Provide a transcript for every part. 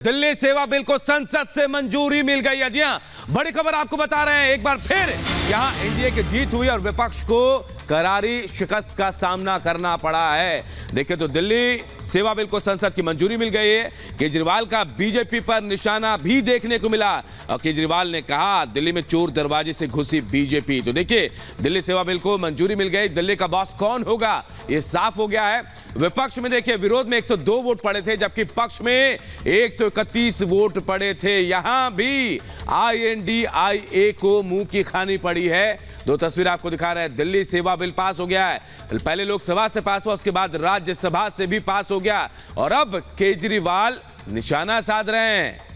दिल्ली सेवा बिल को संसद से मंजूरी मिल गई है। जी हां, बड़ी खबर आपको बता रहे हैं। एक बार फिर यहां एनडीए की जीत हुई और विपक्ष को करारी शिकस्त का सामना करना पड़ा है। देखिए तो दिल्ली सेवा बिल को संसद की मंजूरी मिल गई है। केजरीवाल का बीजेपी पर निशाना भी देखने को मिला और केजरीवाल ने कहा दिल्ली में चोर दरवाजे से घुसी बीजेपी। तो देखिए दिल्ली सेवा बिल को मंजूरी मिल गई। दिल्ली का बॉस कौन होगा ये साफ हो गया है। विपक्ष में देखिए विरोध में 102 वोट पड़े थे जबकि पक्ष में 131 वोट पड़े थे। यहां भी INDIA को मुंह की खानी पड़ी है। दो तस्वीर आपको दिखा रहे हैं। दिल्ली सेवा बिल पास हो गया है। पहले लोकसभा से पास हुआ, उसके बाद राज्यसभा से भी पास हो गया और अब केजरीवाल निशाना साध रहे हैं।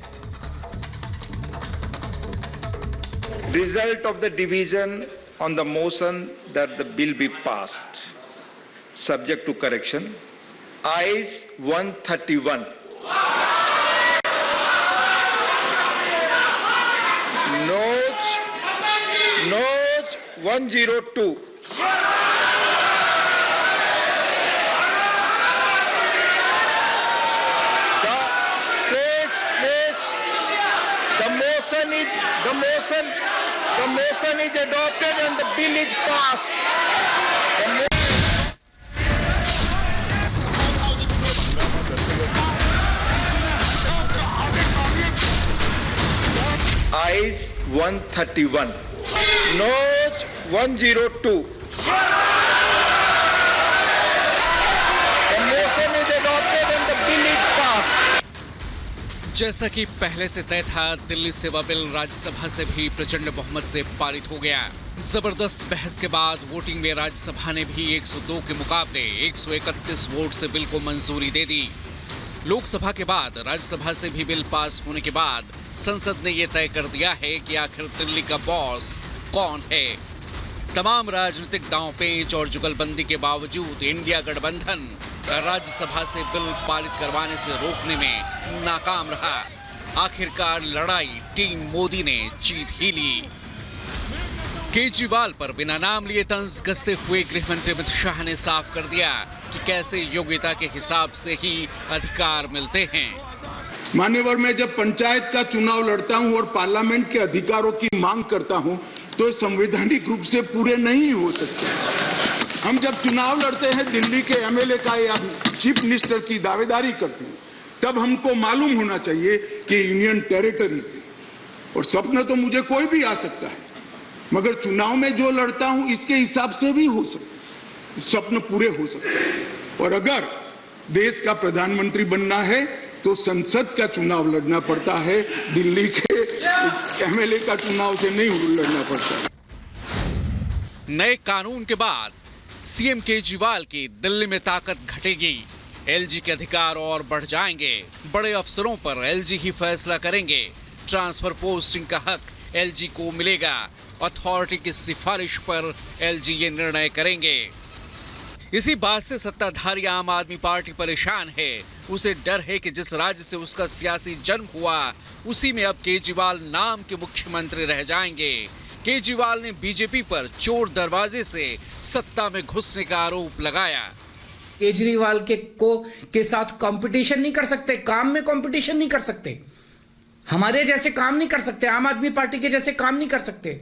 Result of the division on the motion that the bill be passed, subject to correction. Ayes 131. Noes 102. The motion is adopted and the bill is passed. Ayes 131. Noes 102. The motion is adopted and the bill is passed. जैसा कि पहले से तय था, दिल्ली सेवा bill Rajya Sabha से भी प्रचंड बहुमत से पारित हो गया। जबरदस्त बहस के बाद वोटिंग में राज्यसभा ने भी 102 के मुकाबले 131 वोट से बिल को मंजूरी दे दी। लोकसभा के बाद राज्यसभा से भी बिल पास होने के बाद संसद ने यह तय कर दिया है कि आखिर दिल्ली का बॉस कौन है। तमाम राजनीतिक दांव-पेच और जुगलबंदी के बावजूद इंडिया गठबंधन राज्यसभा से बिल पारित करवाने से रोकने में नाकाम रहा। आखिरकार लड़ाई टीम मोदी ने जीत ही ली। केजरीवाल पर बिना नाम लिए तंज कसते हुए गृह मंत्री अमित शाह ने साफ कर दिया कि कैसे योग्यता के हिसाब से ही अधिकार मिलते हैं। मान्यवर, मैं जब पंचायत का चुनाव लड़ता हूं और पार्लियामेंट के अधिकारों की मांग करता हूं तो संवैधानिक रूप से पूरे नहीं हो सकते। हम जब चुनाव लड़ते हैं दिल्ली के MLA का या चीफ मिनिस्टर की दावेदारी करते हैं तब हमको मालूम होना चाहिए कि यूनियन टेरिटरी से, और सपना तो मुझे कोई भी आ सकता है मगर चुनाव में जो लड़ता हूं इसके हिसाब से भी हो सकता, सपने पूरे हो सकते हैं। और अगर देश का प्रधानमंत्री बनना है तो संसद का चुनाव लड़ना पड़ता है, दिल्ली के MLA का चुनाव से नहीं लड़ना पड़ता। नए कानून के बाद सीएम केजरीवाल की दिल्ली में ताकत घटेगी। LG के अधिकार और बढ़ जाएंगे। बड़े अफसरों पर LG ही फैसला करेंगे। ट्रांसफर पोस्टिंग का हक LG को मिलेगा। अथॉरिटी की सिफारिश पर LG ये निर्णय करेंगे। इसी बात से सत्ताधारी आम आदमी पार्टी परेशान है। उसे डर है कि जिस राज्य से उसका सियासी जन्म हुआ उसी में अब केजरीवाल नाम के मुख्यमंत्री रह जाएंगे। केजरीवाल ने बीजेपी पर चोर दरवाजे से सत्ता में घुसने का आरोप लगाया। केजरीवाल के साथ कंपटीशन नहीं कर सकते, काम में कंपटीशन नहीं कर सकते, हमारे जैसे काम नहीं कर सकते, आम आदमी पार्टी के जैसे काम नहीं कर सकते,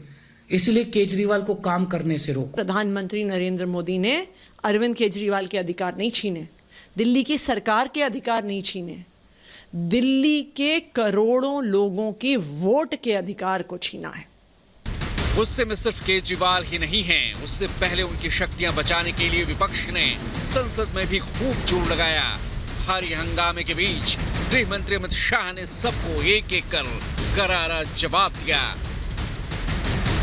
इसलिए केजरीवाल को काम करने से रोको। प्रधानमंत्री नरेंद्र मोदी ने अरविंद केजरीवाल के अधिकार नहीं छीने, दिल्ली की सरकार के अधिकार नहीं छीने, दिल्ली के करोड़ों लोगों की वोट के अधिकार को छीना है। गुस्से में सिर्फ केजरीवाल ही नहीं हैं, उससे पहले उनकी शक्तियां बचाने के लिए विपक्ष ने संसद में भी खूब जोर लगाया। भारी हंगामे के बीच गृह मंत्री अमित शाह ने सबको एक एक कर करारा जवाब दिया।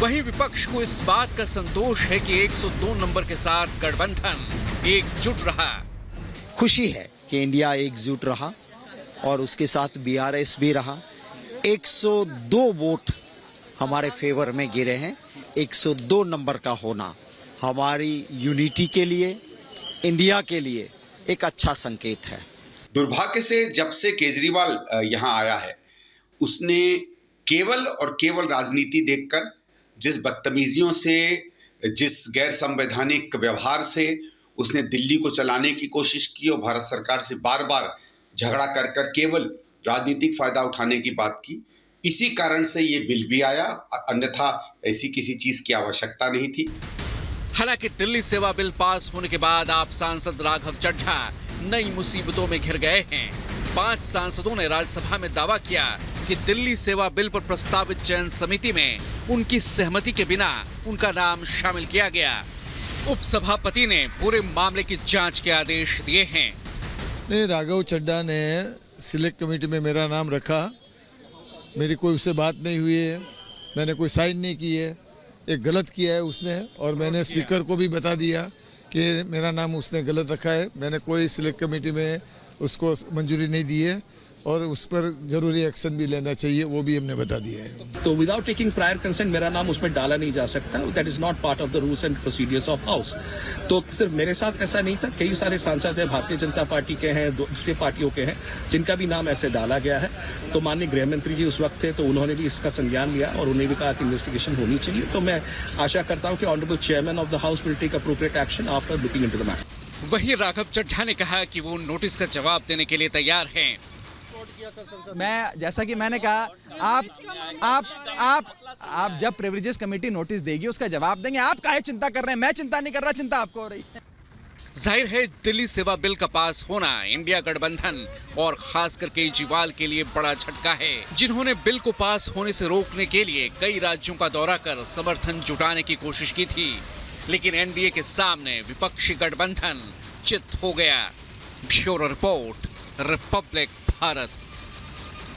वहीं विपक्ष को इस बात का संतोष है कि 102 नंबर के साथ गठबंधन एकजुट रहा। खुशी है कि इंडिया एकजुट रहा और उसके साथ BRS भी रहा। 102 वोट हमारे फेवर में गिरे हैं। 102 नंबर का होना हमारी यूनिटी के लिए, इंडिया के लिए एक अच्छा संकेत है। दुर्भाग्य से जब से केजरीवाल यहाँ आया है उसने केवल और केवल राजनीति देखकर, जिस बदतमीजियों से, जिस गैर संवैधानिक व्यवहार से उसने दिल्ली को चलाने की कोशिश की और भारत सरकार से बार बार झगड़ा कर केवल राजनीतिक फायदा उठाने की बात की। इसी कारण से ये बिल भी आया, अन्यथा ऐसी किसी चीज की आवश्यकता नहीं थी। हालांकि दिल्ली सेवा बिल पास होने के बाद आप सांसद राघव चड्ढा नई मुसीबतों में घिर गए हैं। 5 सांसदों ने राज्यसभा में दावा किया कि दिल्ली सेवा बिल पर प्रस्तावित चयन समिति में उनकी सहमति के बिना उनका नाम शामिल किया गया। उपसभापति ने पूरे मामले की जांच के आदेश दिए हैं। नहीं, राघव चड्ढा ने सिलेक्ट कमेटी में मेरा नाम रखा, मेरी कोई उससे बात नहीं हुई है, मैंने कोई साइन नहीं की है, एक गलत किया है उसने, और मैंने स्पीकर को भी बता दिया कि मेरा नाम उसने गलत रखा है। मैंने कोई सिलेक्ट कमेटी में उसको मंजूरी नहीं दी है और उस पर जरूरी एक्शन भी लेना चाहिए, वो भी हमने बता दिया है। तो विदाउट टेकिंग प्रायर कंसेंट मेरा नाम उसमें डाला नहीं जा सकता। That is not part of the rules and procedures of house. तो सिर्फ मेरे साथ ऐसा नहीं था, कई सारे सांसद हैं, भारतीय जनता पार्टी के हैं, दूसरी पार्टियों के हैं, जिनका भी नाम ऐसे डाला गया है। तो माननीय गृह मंत्री जी उस वक्त थे, तो उन्होंने भी इसका संज्ञान लिया और उन्हें भी कहा कि इन्वेस्टिगेशन होनी चाहिए। तो मैं आशा करता हूं कि honourable chairman of the house will take appropriate action after looking into the matter. वहीं राघव चड्ढा ने कहा कि वो नोटिस का जवाब देने के लिए तैयार हैं। मैं, जैसा कि मैंने कहा, आप जब प्रिविलेजेस कमेटी नोटिस देगी उसका जवाब देंगे। आप काहे चिंता कर रहे हैं? मैं चिंता नहीं कर रहा, चिंता आपको हो रही है। जाहिर है दिल्ली सेवा बिल का पास होना इंडिया गठबंधन और खासकर केजरीवाल के लिए बड़ा झटका है, जिन्होंने बिल को पास होने से रोकने के लिए कई राज्यों का दौरा कर समर्थन जुटाने की कोशिश की थी, लेकिन एनडीए के सामने विपक्षी गठबंधन चित हो गया। Bureau report, Republic Bharat.